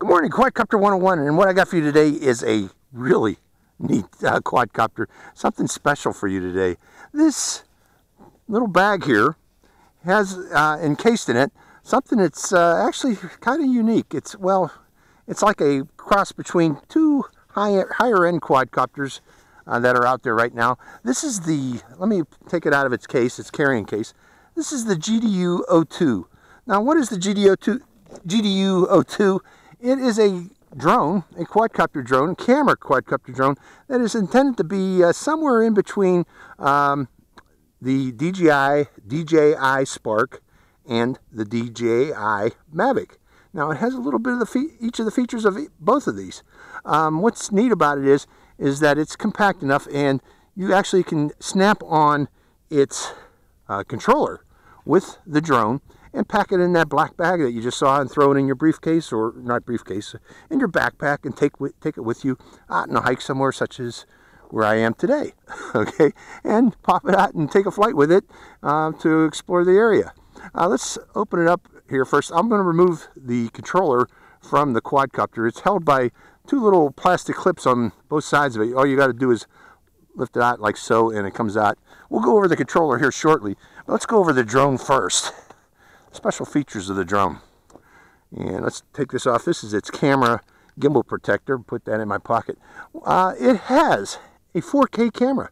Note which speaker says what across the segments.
Speaker 1: Good morning, Quadcopter 101, and what I got for you today is a really neat quadcopter, something special for you today. This little bag here has encased in it something that's actually kind of unique. It's like a cross between two higher end quadcopters that are out there right now. This is let me take it out of its case, its carrying case. This is the GDU 02. Now, what is the GDU 02? It is a drone, a quadcopter drone, camera quadcopter drone that is intended to be somewhere in between the DJI Spark and the DJI Mavic. Now, it has a little bit of each of the features of both of these. What's neat about it is that it's compact enough, and you actually can snap on its controller with the drone and pack it in that black bag that you just saw and throw it in your briefcase, or not briefcase, in your backpack, and take it with you out on a hike somewhere such as where I am today, okay? And pop it out and take a flight with it to explore the area. Let's open it up here first. I'm going to remove the controller from the quadcopter. It's held by two little plastic clips on both sides of it. All you got to do is lift it out like so, and it comes out. We'll go over the controller here shortly. Let's go over the drone first. Special features of the drone. And let's take this off. This is its camera gimbal protector. Put that in my pocket. It has a 4K camera.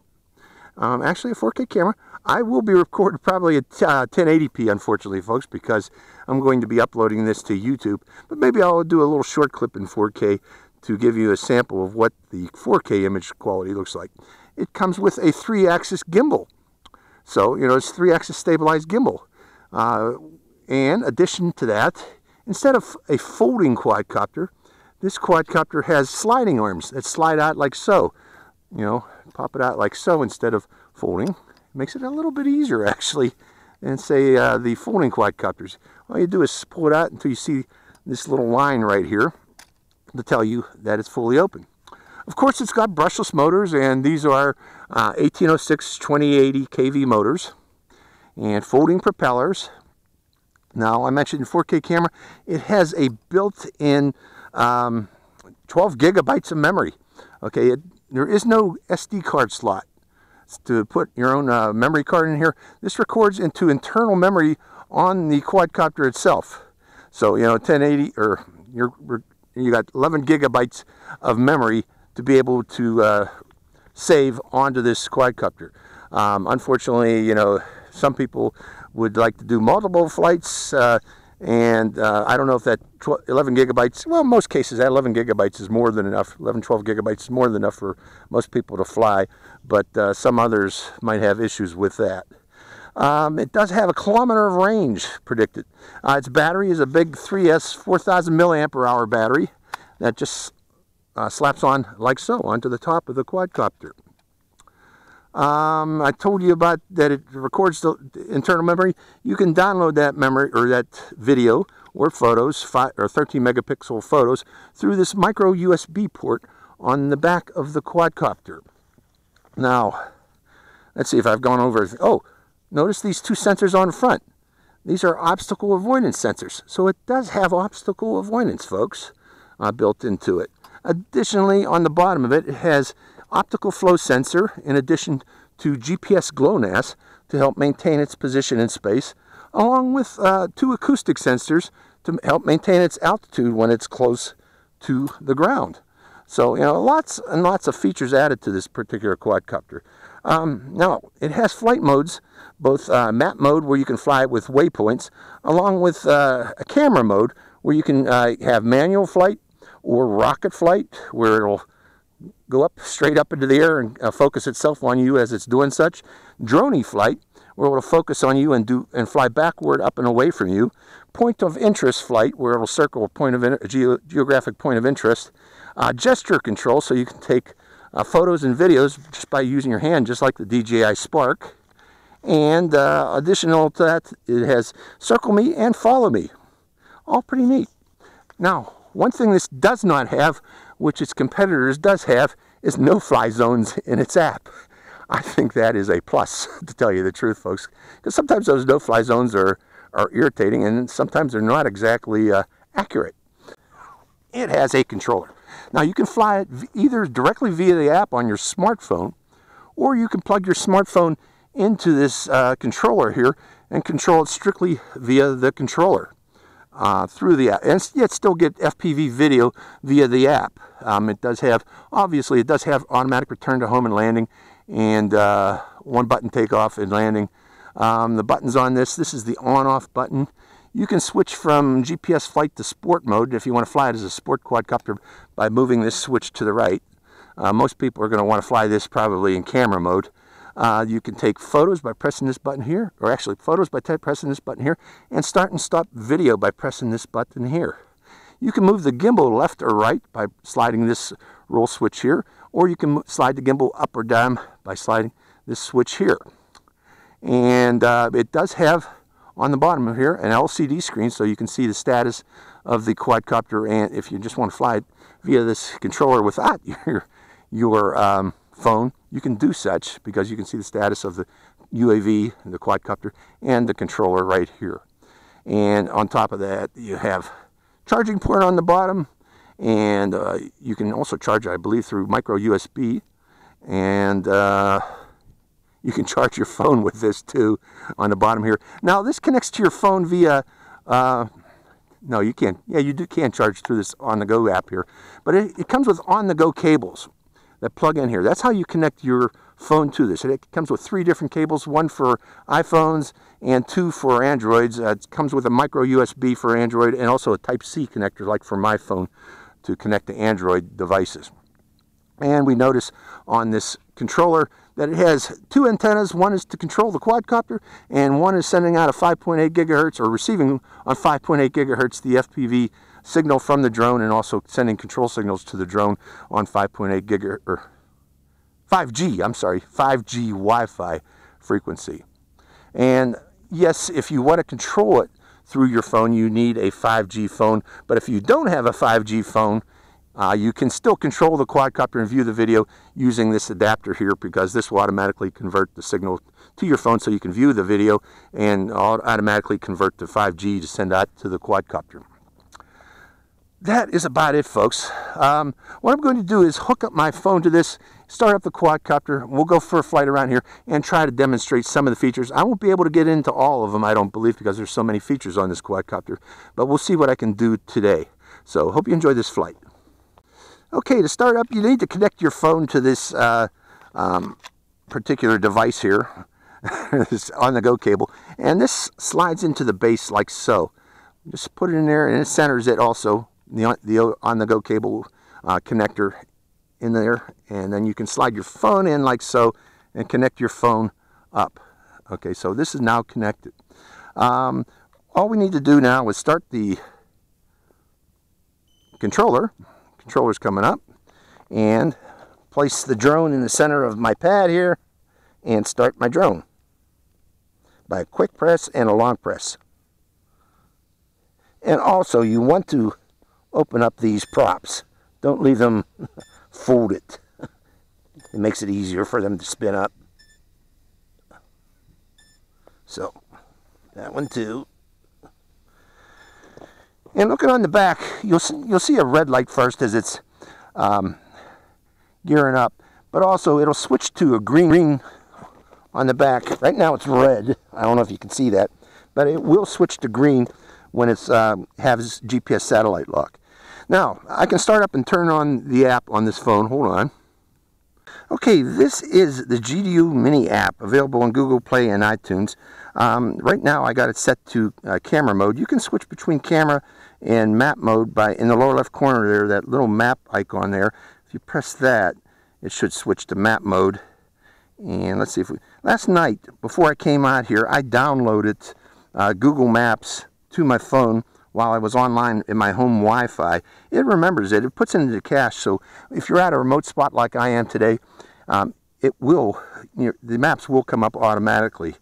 Speaker 1: Actually a 4K camera. I will be recording probably at 1080p, unfortunately, folks, because I'm going to be uploading this to YouTube. But maybe I'll do a little short clip in 4K to give you a sample of what the 4K image quality looks like. It comes with a 3-axis gimbal. So, you know, it's 3-axis stabilized gimbal. In addition to that, instead of a folding quadcopter, this quadcopter has sliding arms that slide out like so. You know, pop it out like so instead of folding. It makes it a little bit easier, actually, than, say, the folding quadcopters. All you do is pull it out until you see this little line right here to tell you that it's fully open. Of course, it's got brushless motors, and these are 1806 2080 kV motors and folding propellers. Now, I mentioned 4K camera. It has a built-in 12 gigabytes of memory. Okay, there is no SD card slot to put your own memory card in here. This records into internal memory on the quadcopter itself. So, you know, 1080, or you got 11 gigabytes of memory to be able to save onto this quadcopter. Unfortunately, you know, some people would like to do multiple flights, and I don't know if that 11 gigabytes, well, in most cases that 11 gigabytes is more than enough. 11, 12 gigabytes is more than enough for most people to fly, but some others might have issues with that. It does have a kilometer of range predicted. Its battery is a big 3S 4000 milliampere hour battery that just slaps on like so onto the top of the quadcopter. I told you about that it records the internal memory. You can download that memory, or that video or photos, 13 megapixel photos, through this micro USB port on the back of the quadcopter. Now, let's see if I've gone over. Oh, notice these two sensors on the front. These are obstacle avoidance sensors. So it does have obstacle avoidance, folks, built into it. Additionally, on the bottom of it, it has optical flow sensor in addition to GPS GLONASS to help maintain its position in space, along with two acoustic sensors to help maintain its altitude when it's close to the ground. So, you know, lots and lots of features added to this particular quadcopter. Now, it has flight modes, both map mode, where you can fly with waypoints, along with a camera mode where you can have manual flight or rocket flight, where it'll go up straight up into the air and focus itself on you as it's doing such. Droney flight, where it'll focus on you and fly backward up and away from you. Point of interest flight, where it'll circle a point of geographic point of interest. Gesture control, so you can take photos and videos just by using your hand, just like the DJI Spark. And additional to that, it has circle me and follow me. All pretty neat. Now, one thing this does not have, which its competitors does have, is no-fly zones in its app. I think that is a plus, to tell you the truth, folks, because sometimes those no-fly zones are irritating, and sometimes they're not exactly accurate. it has a controller. Now you can fly it either directly via the app on your smartphone, or you can plug your smartphone into this controller here and control it strictly via the controller through the app, and yet still get FPV video via the app. It does have, obviously, it does have automatic return to home and landing, and one button takeoff and landing. The buttons on this is the on-off button. You can switch from GPS flight to sport mode if you want to fly it as a sport quadcopter by moving this switch to the right. Most people are going to want to fly this probably in camera mode. You can take photos by pressing this button here, or actually photos by pressing this button here, and start and stop video by pressing this button here. You can move the gimbal left or right by sliding this roll switch here, or you can slide the gimbal up or down by sliding this switch here. And it does have on the bottom of here an LCD screen, so you can see the status of the quadcopter, and if you just want to fly it via this controller without your phone, you can do such, because you can see the status of the UAV, the quadcopter, and the controller right here. And on top of that, you have charging port on the bottom, and you can also charge, I believe, through micro USB, and you can charge your phone with this too on the bottom here. Now this connects to your phone via, no you can't, yeah you can charge through this on-the-go app here, but it comes with on-the-go cables that plug in here. That's how you connect your phone to this. It comes with 3 different cables, 1 for iPhones and 2 for Androids. It comes with a micro USB for Android and also a Type-C connector like for my phone to connect to Android devices. And we notice on this controller that it has 2 antennas. One is to control the quadcopter, and one is sending out a 5.8 gigahertz or receiving on 5.8 gigahertz the FPV signal from the drone, and also sending control signals to the drone on 5.8 gigahertz, or 5G, I'm sorry, 5G Wi-Fi frequency. And yes, if you want to control it through your phone, you need a 5G phone, but if you don't have a 5G phone, you can still control the quadcopter and view the video using this adapter here, because this will automatically convert the signal to your phone so you can view the video, and automatically convert to 5G to send out to the quadcopter. That is about it, folks. What I'm going to do is hook up my phone to this, start up the quadcopter. We'll go for a flight around here and try to demonstrate some of the features. I won't be able to get into all of them, I don't believe, because there's so many features on this quadcopter, but we'll see what I can do today. So hope you enjoy this flight. Okay, to start up, you need to connect your phone to this particular device here, this on-the-go cable, and this slides into the base like so. Just put it in there, and it centers it also, the on-the-go cable connector in there, and then you can slide your phone in like so and connect your phone up. Okay, so this is now connected. All we need to do now is start the controller. Controller's coming up, and place the drone in the center of my pad here and start my drone by a quick press and a long press. And also you want to open up these props. Don't leave them folded. It makes it easier for them to spin up. So that one too. And looking on the back, you'll see a red light first as it's gearing up, but also it'll switch to a green on the back. Right now it's red. I don't know if you can see that, but it will switch to green when it's has GPS satellite lock. Now I can start up and turn on the app on this phone. Hold on. Okay, this is the GDU mini app available on Google Play and iTunes. Right now I got it set to camera mode. You can switch between camera and map mode by, in the lower left corner there, that little map icon there. If you press that, it should switch to map mode. And let's see if we, last night before I came out here, I downloaded Google Maps to my phone while I was online in my home Wi-Fi. It remembers it. It puts it into cache. So if you're at a remote spot like I am today, it will, the maps will come up automatically.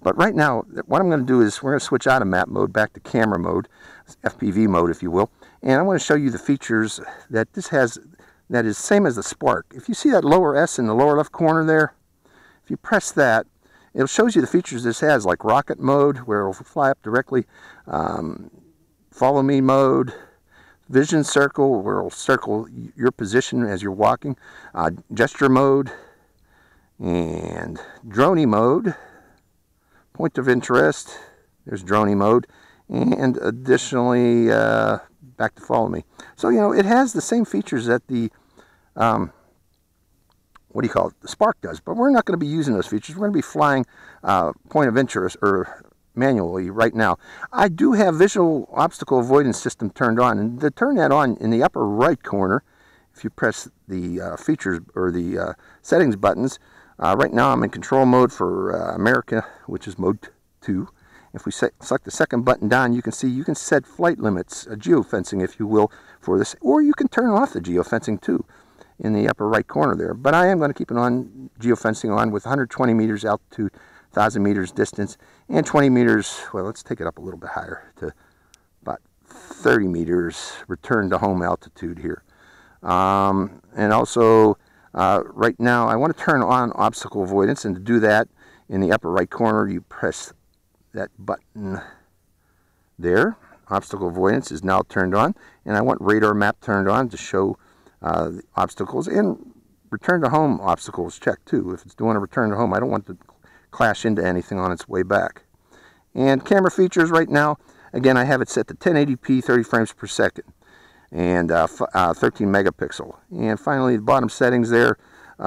Speaker 1: But right now, what I'm going to do is we're going to switch out of map mode back to camera mode, FPV mode, if you will. And I want to show you the features that this has that is same as the Spark. If you see that lower S in the lower left corner there, if you press that, it shows you the features this has, like rocket mode, where it will fly up directly, follow me mode, vision circle, where it'll circle your position as you're walking, gesture mode, and droney mode, point of interest, there's droney mode, and additionally back to follow me. So, you know, it has the same features that the what do you call it, the Spark does, but we're not going to be using those features. We're going to be flying point of interest or manually right now. I do have visual obstacle avoidance system turned on, and to turn that on, in the upper right corner, if you press the features or the settings buttons, right now I'm in control mode for America, which is mode 2. If we select the second button down, you can see you can set flight limits, geofencing if you will, for this, or you can turn off the geofencing too in the upper right corner there. But I am going to keep it on, geofencing on, with 120 meters altitude, 1,000 meters distance, and 20 meters, well, let's take it up a little bit higher to about 30 meters return to home altitude here. And also, right now, I want to turn on obstacle avoidance, and to do that, in the upper right corner, you press that button there. Obstacle avoidance is now turned on, and I want radar map turned on to show the obstacles, and return to home obstacles checked too. If it's doing a return to home, I don't want to clash into anything on its way back. And camera features right now, again, I have it set to 1080p 30 frames per second and 13 megapixel. And finally, the bottom settings there, you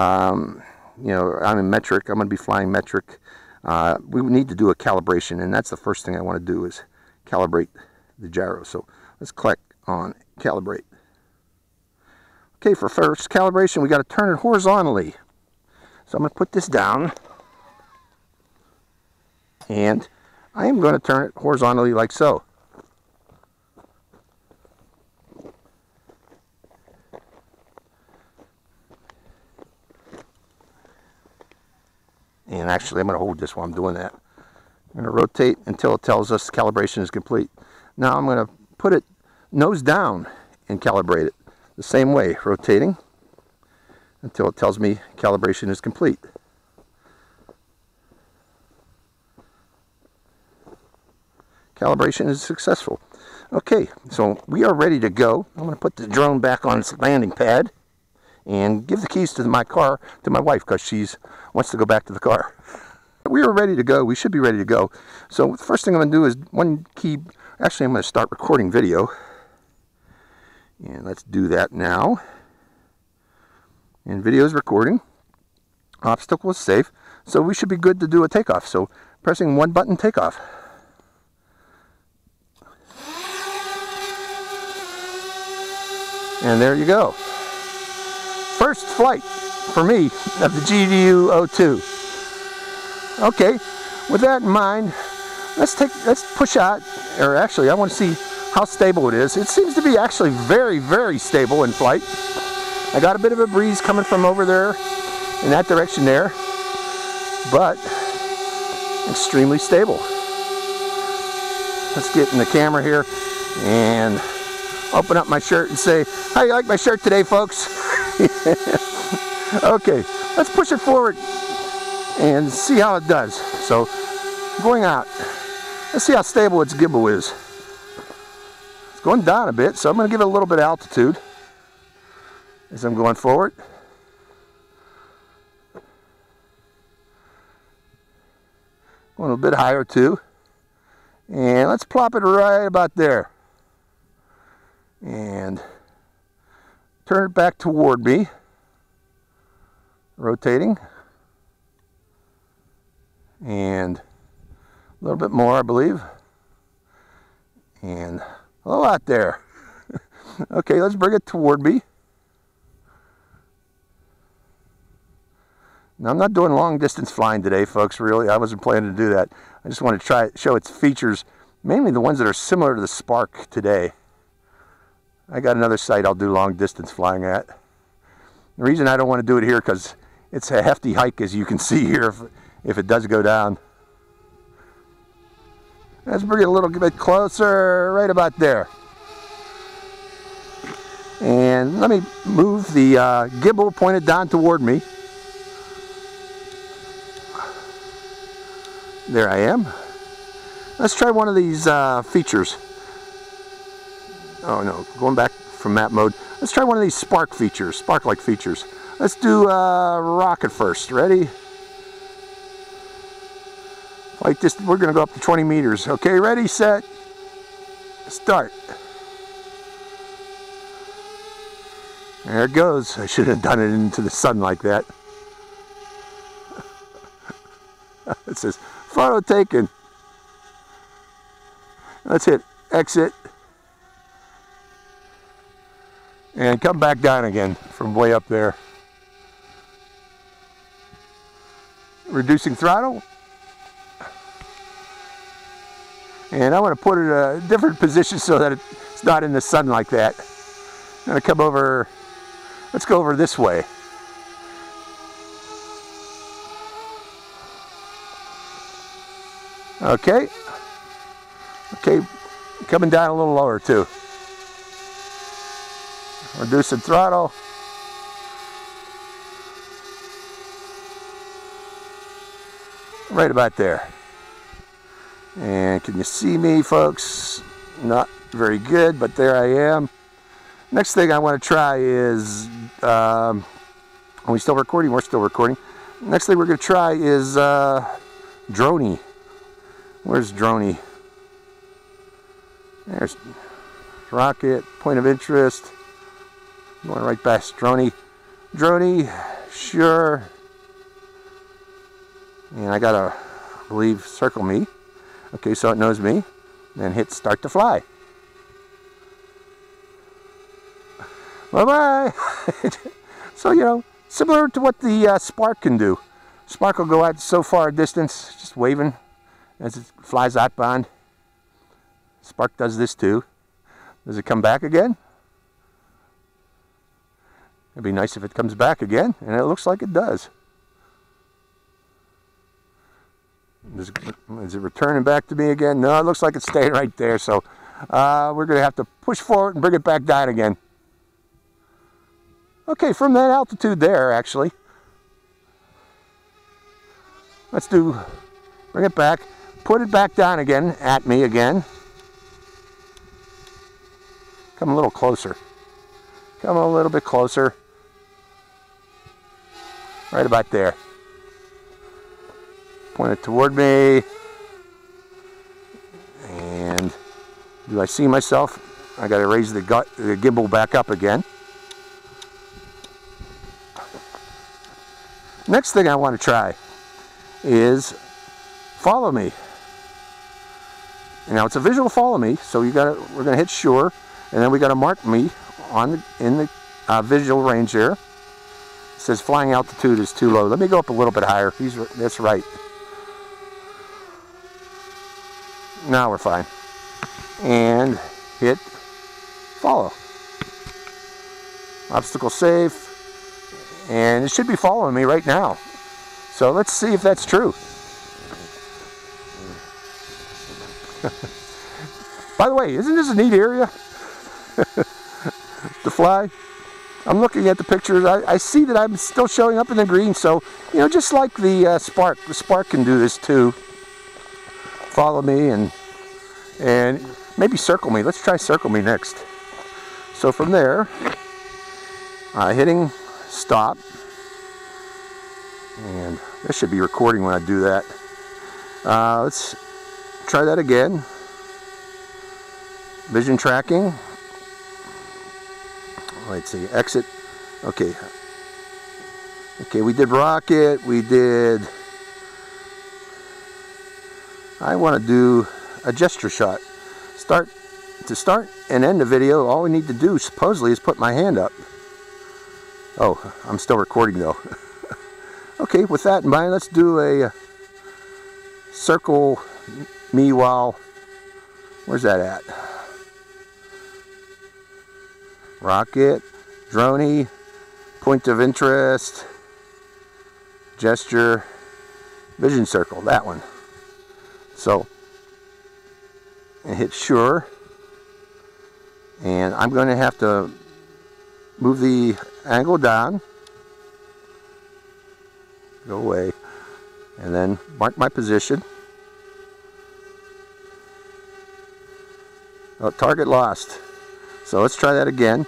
Speaker 1: know, I'm in metric. I'm going to be flying metric. We need to do a calibration, and that's the first thing I want to do is calibrate the gyro. So let's click on calibrate. Okay, for first calibration, we got to turn it horizontally. So I'm going to put this down, and I am going to turn it horizontally like so. And actually, I'm going to hold this while I'm doing that. I'm going to rotate until it tells us calibration is complete. Now I'm going to put it nose down and calibrate it the same way, rotating until it tells me calibration is complete. Calibration is successful. Okay, so we are ready to go. I'm going to put the drone back on its landing pad and give the keys to my car to my wife, because she wants to go back to the car. We are ready to go. We should be ready to go. So the first thing I'm going to do is one key. Actually, I'm going to start recording video. And let's do that now. And video is recording. Obstacle is safe. So we should be good to do a takeoff. So pressing one button, takeoff. And there you go. First flight for me of the GDU 02. Okay, with that in mind, let's push out, or actually I want to see how stable it is. It seems to be actually very, very stable in flight. I got a bit of a breeze coming from over there in that direction there, but extremely stable. Let's get in the camera here and open up my shirt and say, how you like my shirt today, folks? Okay, let's push it forward and see how it does. So, going out, let's see how stable its gimbal is. It's going down a bit, so I'm going to give it a little bit of altitude as I'm going forward. Going a bit higher too. And let's plop it right about there. And turn it back toward me. Rotating. And a little bit more, I believe. And a little out there. Okay, let's bring it toward me. Now, I'm not doing long distance flying today, folks, really. I wasn't planning to do that. I just want to try show its features, mainly the ones that are similar to the Spark today. I got another site I'll do long distance flying at. The reason I don't want to do it here because it's a hefty hike, as you can see here, if it does go down. Let's bring it a little bit closer, right about there. And let me move the gimbal pointed down toward me. There I am. Let's try one of these features. Oh no, going back from map mode. Let's try one of these spark features, spark-like features. Let's do rocket first. Ready? Like this, we're going to go up to 20 meters. Okay, ready, set, start. There it goes. I should have done it into the sun like that. It says photo taken. Let's hit exit and come back down again from way up there. Reducing throttle. And I want to put it in a different position so that it's not in the sun like that. I'm going to come over, let's go over this way. Okay. Okay, coming down a little lower too. Reducing throttle. Right about there. And can you see me, folks? Not very good, but there I am. Next thing I want to try is, are we still recording? We're still recording. Next thing we're going to try is droney. Where's droney? There's rocket, point of interest. Going right past droney. Droney, sure. And I gotta, I believe, circle me. Okay, so it knows me. Then hit start to fly. Bye-bye. So, you know, similar to what the Spark can do. Spark will go out so far a distance, just waving as it flies outbound. Spark does this too. Does it come back again? It'd be nice if it comes back again, and it looks like it does. Is it returning back to me again? No, it looks like it's staying right there, so we're going to have to push forward and bring it back down again. Okay, from that altitude there, actually, let's bring it back, put it back down again, at me again. Come a little closer. Come a little bit closer. Right about there. Point it toward me. And do I see myself? I got to raise the gimbal back up again. Next thing I want to try is follow me. Now it's a visual follow me, so we're going to hit sure, and then we got to mark me in the visual range there. It says flying altitude is too low. Let me go up a little bit higher. That's right. Now we're fine. And hit follow. Obstacle safe. And it should be following me right now. So let's see if that's true. By the way, isn't this a neat area to fly? I'm looking at the pictures. I see that I'm still showing up in the green. So, you know, just like the Spark can do this too. Follow me and maybe circle me. Let's try circle me next. So from there, hitting stop, and this should be recording when I do that. Let's try that again. Vision tracking. Let's see, exit. Okay, we did rocket, we did, I want to do a gesture shot. To start and end the video, all we need to do supposedly is put my hand up. Oh, I'm still recording though. Okay, with that in mind, let's do a circle me while, where's that at? Rocket, droney, point of interest, gesture, vision circle, that one. So, and hit sure. And I'm going to have to move the angle down, go away, and then mark my position. Oh, target lost. So let's try that again.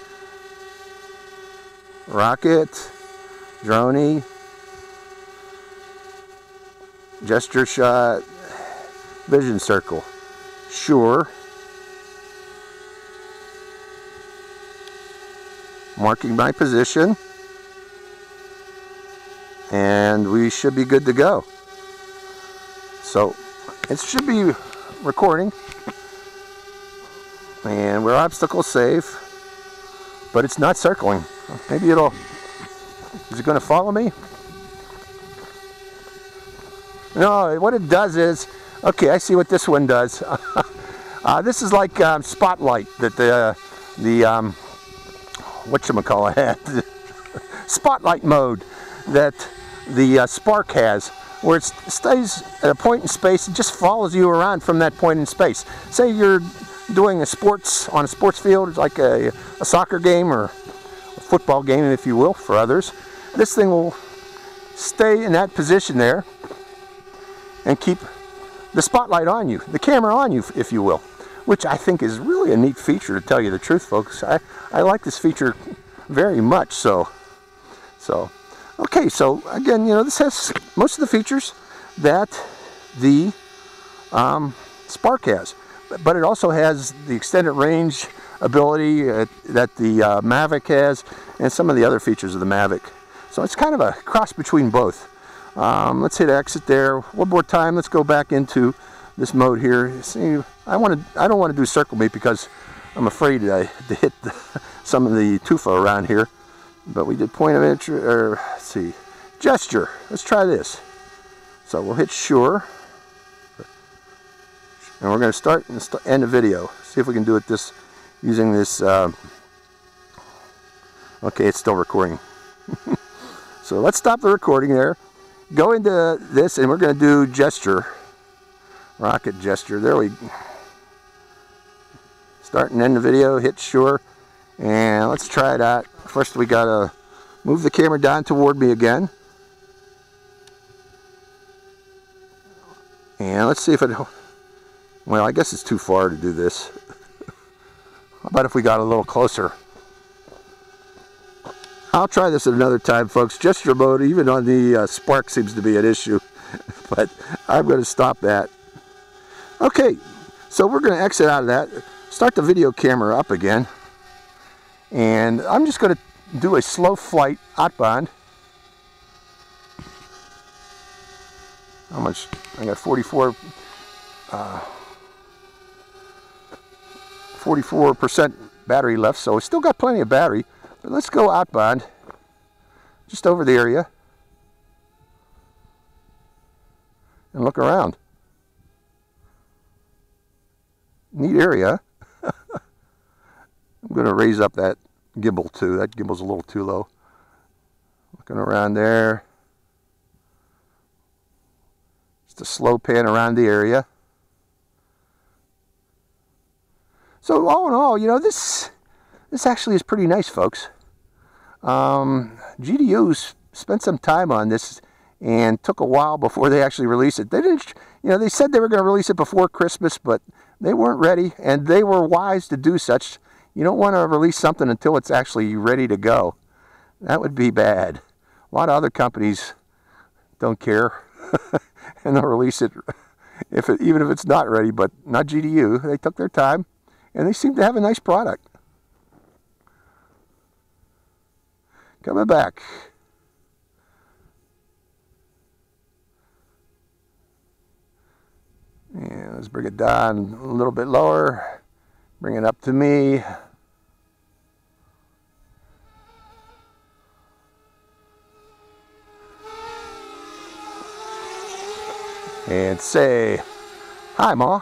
Speaker 1: Rocket, droney, gesture shot, vision circle, sure, marking my position, and we should be good to go. So it should be recording, and we're obstacle safe, but it's not circling. Maybe it'll, is it going to follow me? No, what it does is, okay, I see what this one does. This is like spotlight that the whatchamacallit, spotlight mode that the Spark has, where it stays at a point in space. It just follows you around from that point in space. Say you're doing a sports on a sports field, it's like a soccer game or a football game, if you will, for others. This thing will stay in that position there and keep the spotlight on you, the camera on you, if you will, which I think is really a neat feature, to tell you the truth, folks. I like this feature very much. So okay, so again, you know, this has most of the features that the Spark has, but it also has the extended range ability that the Mavic has, and some of the other features of the Mavic. So it's kind of a cross between both. Let's hit exit there one more time. Let's go back into this mode here. See, I don't want to do circle meet because I'm afraid to hit some of the tufa around here. But we did point of interest, or let's see, gesture. Let's try this. So we'll hit sure, and we're going to start and end the video. See if we can do it using this. Okay, it's still recording. So let's stop the recording there. Go into this, and we're going to do gesture, rocket gesture. There we start and end the video. Hit sure, and let's try that. First, we got to move the camera down toward me again, and let's see if it. Well, I guess it's too far to do this. How about if we got a little closer? I'll try this at another time, folks. Gesture mode, even on the Spark, seems to be an issue, but I'm going to stop that. Okay, so we're going to exit out of that, start the video camera up again, and I'm just going to do a slow flight outbound. How much? I got 44% battery left, so we still got plenty of battery. But let's go outbound, just over the area, and look around. Neat area. I'm going to raise up that gimbal too. That gimbal's a little too low. Looking around there. Just a slow pan around the area. So all in all, you know, this actually is pretty nice, folks. GDU spent some time on this and took a while before they actually released it. They didn't, you know, they said they were going to release it before Christmas, but they weren't ready, and they were wise to do such. You don't want to release something until it's actually ready to go. That would be bad. A lot of other companies don't care, and they'll release it even if it's not ready, but not GDU. They took their time, and they seem to have a nice product. Coming back. And let's bring it down a little bit lower. Bring it up to me. And say, hi, Ma.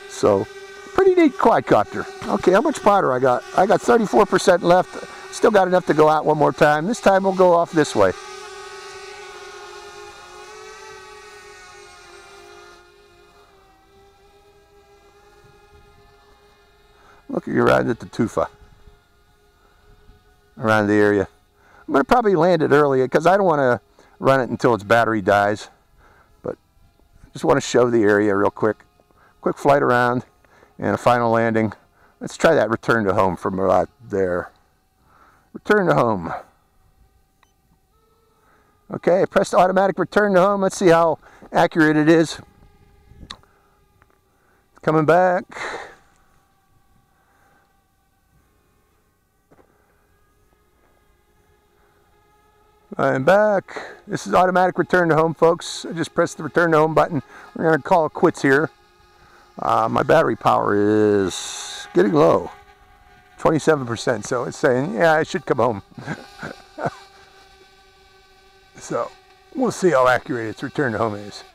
Speaker 1: So, pretty neat quadcopter. Okay, how much powder I got? I got 34% left. Still got enough to go out one more time. This time we'll go off this way. Looking around at the tufa. Around the area. I'm going to probably land it early because I don't want to run it until its battery dies. But I just want to show the area real quick. Of quick flight around, and a final landing. Let's try that return to home from right there. Return to home. Okay, I pressed automatic return to home. Let's see how accurate it is. Coming back. I'm back. This is automatic return to home, folks. I just pressed the return to home button. We're going to call it quits here. My battery power is getting low, 27%. So it's saying, yeah, I should come home. So we'll see how accurate its return to home is.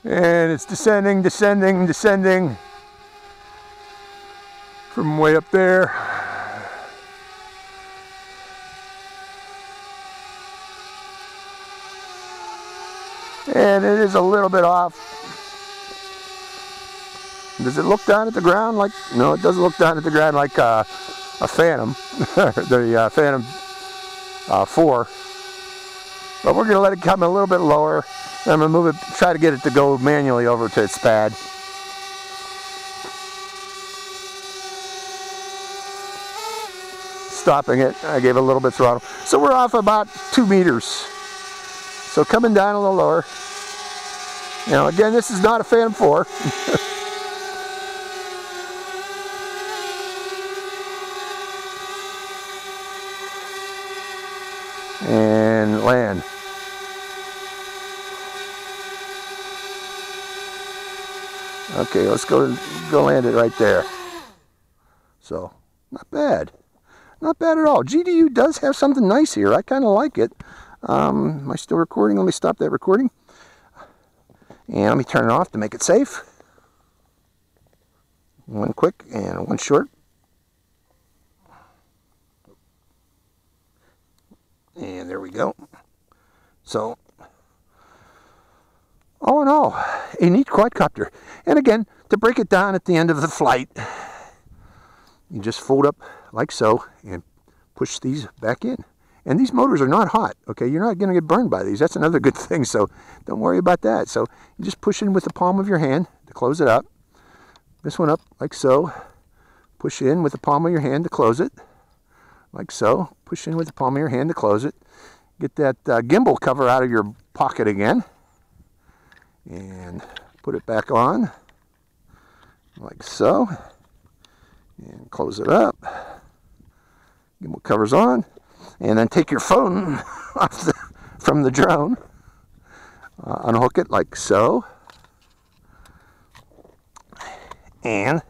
Speaker 1: And it's descending, descending, descending from way up there. And it is a little bit off. Does it look down at the ground like, no, it doesn't look down at the ground like a Phantom, the Phantom 4. But we're going to let it come a little bit lower. I'm going to move it, try to get it to go manually over to its pad. Stopping it, I gave it a little bit of throttle. So we're off about 2 meters. So coming down a little lower. You know, again, this is not a Phantom 4. And land. Okay, let's go land it right there. So, not bad. Not bad at all. GDU does have something nice here. I kind of like it. Am I still recording? Let me stop that recording. And let me turn it off to make it safe. One quick and one short. And there we go. So, all in all, a neat quadcopter. And again, to break it down at the end of the flight, you just fold up like so and push these back in. And these motors are not hot, okay? You're not going to get burned by these. That's another good thing, so don't worry about that. So you just push in with the palm of your hand to close it up. This one up like so. Push in with the palm of your hand to close it. Like so. Push in with the palm of your hand to close it. Get that gimbal cover out of your pocket again. And put it back on. Like so. And close it up. Gimbal cover's on. And then take your phone off from the drone. Unhook it like so. And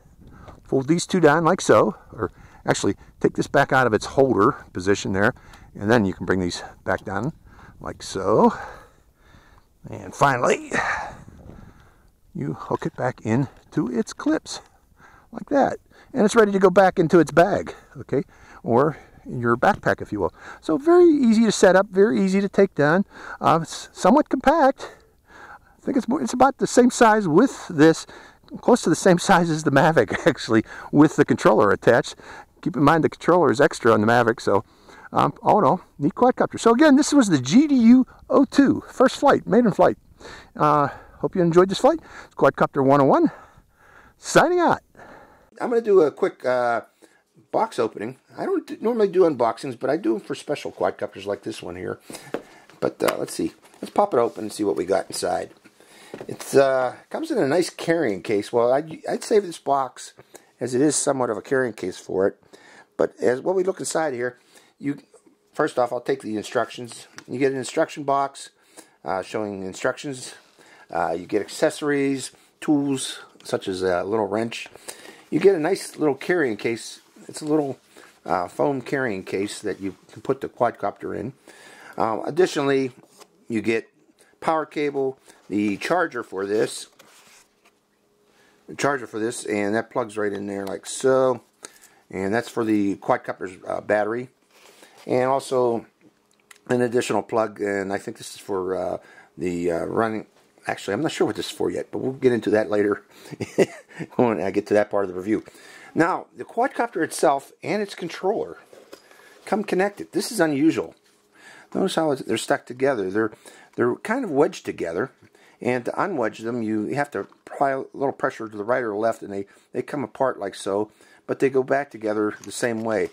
Speaker 1: fold these two down like so. Or actually, take this back out of its holder position there. And then you can bring these back down like so. And finally, you hook it back into its clips like that. And it's ready to go back into its bag, okay? Or your backpack, if you will. So very easy to set up, very easy to take down. It's somewhat compact. I think it's about the same size with this, close to the same size as the Mavic, actually, with the controller attached. Keep in mind the controller is extra on the Mavic, so all in all, neat quadcopter. So again, this was the GDU 02, first flight, maiden flight. Hope you enjoyed this flight. It's Quadcopter 101, signing out. I'm going to do a quick box opening. I don't normally do unboxings, but I do them for special quadcopters like this one here. But let's see. Let's pop it open and see what we got inside. It comes in a nice carrying case. Well, I'd save this box as it is somewhat of a carrying case for it. But as what we look inside here, first off, I'll take the instructions. You get an instruction box showing instructions. You get accessories, tools such as a little wrench. You get a nice little carrying case. It's a little foam carrying case that you can put the quadcopter in. Additionally, you get power cable, the charger for this, and that plugs right in there like so. And that's for the quadcopter's battery. And also an additional plug, and I think this is for the running. Actually, I'm not sure what this is for yet, but we'll get into that later when I get to that part of the review. Now, the quadcopter itself and its controller come connected. This is unusual. Notice how they're stuck together. They're kind of wedged together, and to unwedge them, you have to apply a little pressure to the right or left, and they come apart like so, but they go back together the same way.